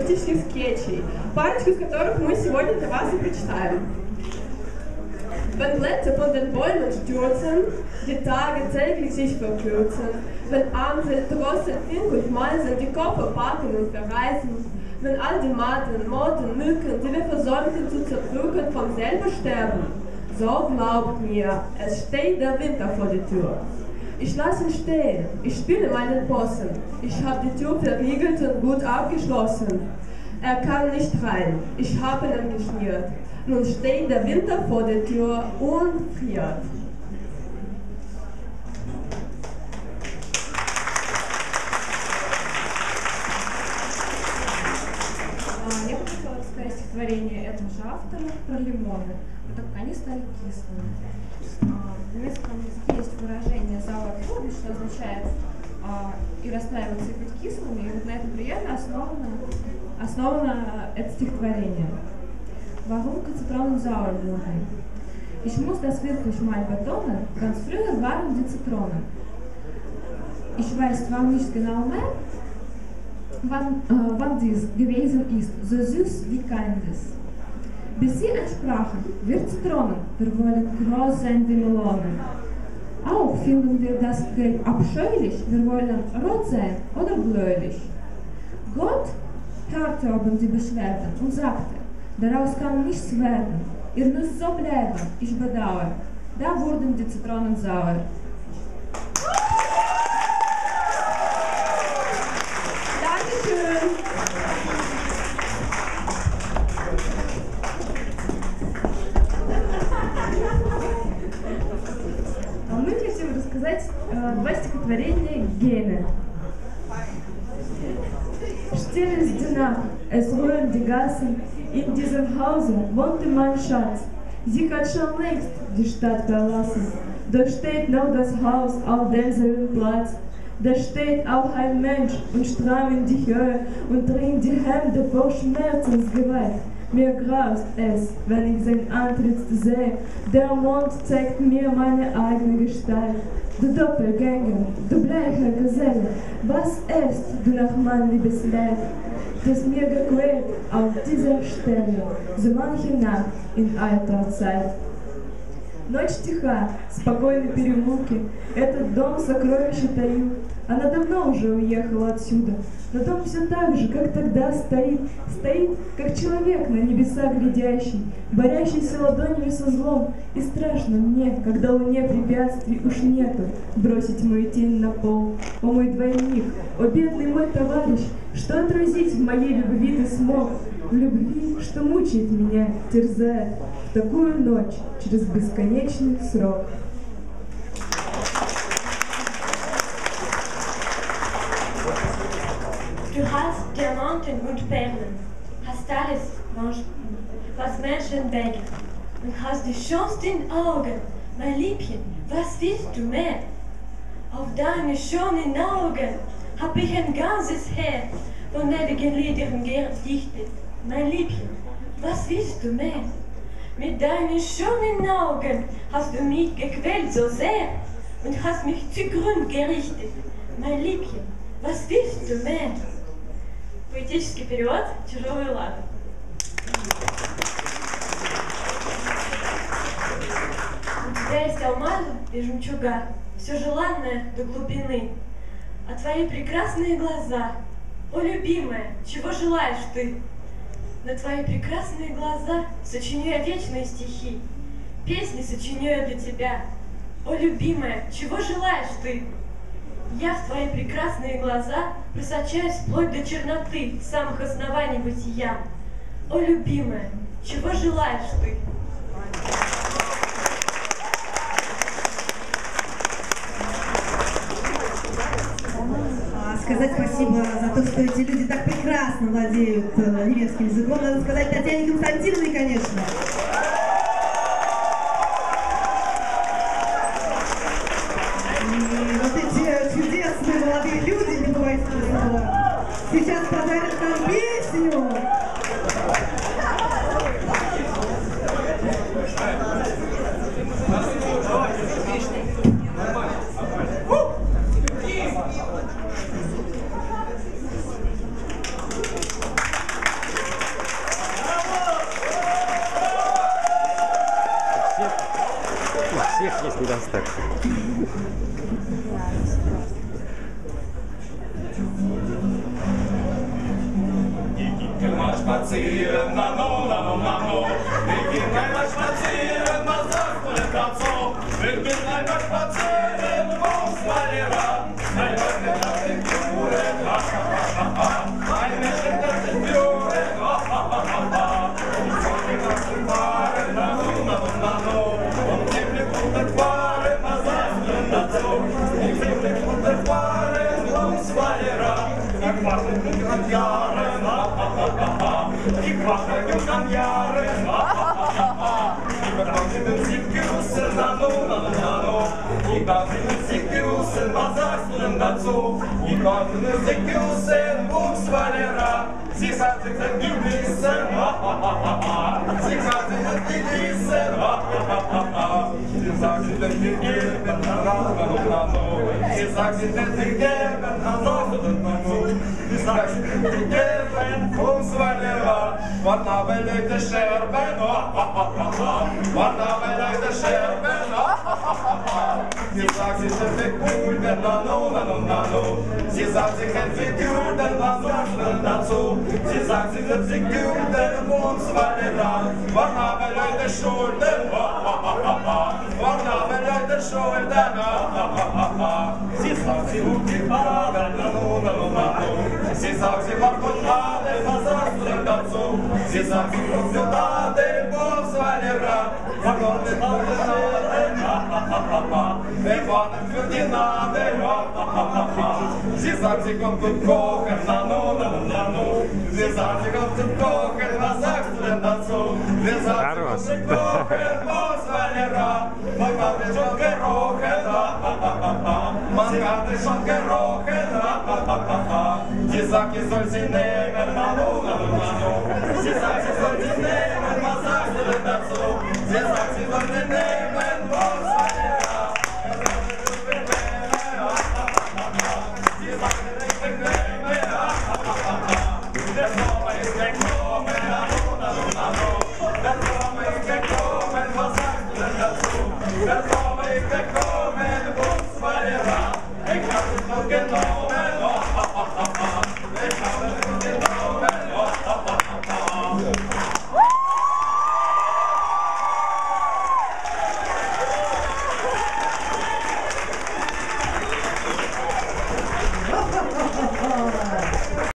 Скетчей, парочку из которых мы сегодня для вас и прочитаем. Wenn Blätter von den Bäumen stürzen, die Tage täglich sich verkürzen, wenn Amsel draußen und Mäuse die Köpfe packen und verreißen, wenn all die Maden, Motten, Mücken, die wir versäumten zu zerdrücken, von selber sterben, so glaubt mir, es steht der Winter vor der Tür. Ich lasse ihn stehen, ich spiele meinen Possen, ich habe die Tür verriegelt und gut abgeschlossen. Er kann nicht rein, ich habe ihn geschmiert. Nun steht der Winter vor der Tür und friert. Я бы хотела рассказать стихотворение этого же автора про лимоны, про то, как они стали кислыми. В немецком языке есть выражение «sauer Trüben», что означает и расстраиваться, и быть кислыми, и вот на этом приеме основано это стихотворение. Warum Zitronen sauer wurden? Ich muss das wirklich mal betonen, ganz früher waren die Zitronen. Ich weiß zwar nicht genau mehr, wann dies gewesen ist, so süß wie keines. Bis sie entsprachen, wir Zitronen, wir wollen groß sein wie Melonen. Auch finden wir das Gelb abscheulich, wir wollen rot sein oder bläulich. Gott hörte oben die Beschwerden und sagte, daraus kann nichts werden, ihr müsst so bleiben, ich bedauere. Da wurden die Zitronen sauer. Dankeschön! Мы хотим рассказать два стихотворения Гейне. Stille ist die Nacht, es ruhen die Gassen, in diesem Hause wohnte mein Schatz. Sie hat schon längst die Stadt verlassen, da steht noch das Haus auf demselben Platz. Da steht auch ein Mensch und stramm in die Höhe und ringt die Hände vor Schmerzensgewalt. Mir graust es, wenn ich sein Antlitz sehe, der Mond zeigt mir meine eigene Gestalt. Du Doppelgänger, du bleicher Geselle, was isst du nach mein Liebesleid, das mir gequält auf dieser Stelle, so manche Nacht in alter Zeit. Ночь тиха, спокойны переулки, этот дом сокровища таит. Она давно уже уехала отсюда, но дом все так же, как тогда стоит. Стоит, как человек на небеса глядящий, борящийся ладонями со злом. И страшно мне, когда луне препятствий уж нету, бросить мою тень на пол. О мой двойник, о бедный мой товарищ, что отразить в моей любви ты смог? В любви, что мучает меня, терзает в такую ночь через бесконечный срок. Du hast Diamanten und Perlen, hast alles, was Menschen wägen, und hast die schönsten Augen, mein Liebchen, was willst du mehr? Auf deine schönen Augen hab ich ein ganzes Herz von ewigen Liedern gedichtet, mein Liebchen, was willst du mehr? Mit deinen schönen Augen hast du mich gequält so sehr und hast mich zugrund gerichtet, mein Liebchen, was willst du mehr? Поэтический перевод «Тяжелый лад». У тебя есть алмазы и жемчуга, все желанное до глубины. А твои прекрасные глаза, о, любимая, чего желаешь ты? На твои прекрасные глаза сочиню я вечные стихи, песни сочиню я для тебя. О, любимая, чего желаешь ты? Я в твои прекрасные глаза просочаюсь вплоть до черноты самых оснований бытия. О, любимая, чего желаешь ты? Сказать спасибо за то, что эти люди так прекрасно владеют немецким языком. Надо сказать Татьяне Константиновне, конечно. И вот эти чудесные молодые люди, не бойтесь слова, сейчас подарят нам песню. das tak. Wir mal spazieren, nano, nano, nano. Wir gehen einmal spazieren, was sagt man denn dazu? Wir gehen einmal spazieren, wo's bei dir ran? Ein Leute, das sind Figuren, ha, ha, ha, ha. Ein Menschen, das sind Figuren, ha, ha, ha, ha. Und von den ganzen Waren, nano, nano, nano. Und ziemlich gute Waren, was sagt man denn dazu? Ziemlich gute Waren, wo's bei dir ran? Ich mache mich an Jahren, ha, ha, ha, ha. Ich mache mich an Jahren, ha, ha, ha, ha. Ich mache Musik gerussen, nano, nano, nano. Ich mache Musik gerussen, was sagst du denn dazu? Ich mache Musik gerussen, wo's bei dir ran? Sie sagt sich das Gewissen, ha, ha, ha, ha. Sie sagt sich das Gewissen, ha, ha, ha, ha. Sie sagt sich das Gegeben, nano, nano, nano. Sie sagt sich das Gegeben, nano, nano, nano. Sie sagt sich das Gegeben, wo's bei dir ran? Wat nou bij de scherpen, wat nou bij de scherpen, sie sagt sich das Figur, denn nano, nano, nano. Sie sagt sich das Figur, denn was sagt man dazu? Sie sagt sich das Figur, denn wohn's bei dir ran. Wat nou bij de Schulden, wat nou bij de Schulden, sie sagt sich hoch die Farbe, nano, nano, nano. Sie sagt sich was von Ade, was sagst du denn dazu? Sie sagt sich hoch die Ade, wohn's bei dir ran. Was kommt denn auf den Naden, wir warten für die Nade, sie sagt, sie kommt zum Kochen, nano, nano, nano. Sie sagt, sie kommt zum Kochen, was sagst du denn dazu? Sie sagt, sie kommt zum Kochen, wo's bei dir ran? Man hat es schon gerochen, man hat es schon gerochen, sie sagt, ich soll sie nehmen, nano, nano, nano. Sie sagt, sie soll sie nehmen, was sagst du denn dazu? Sie sagt, sie soll sie nehmen, wo's bei dir ran? Sie sagt, sie soll sie nehmen,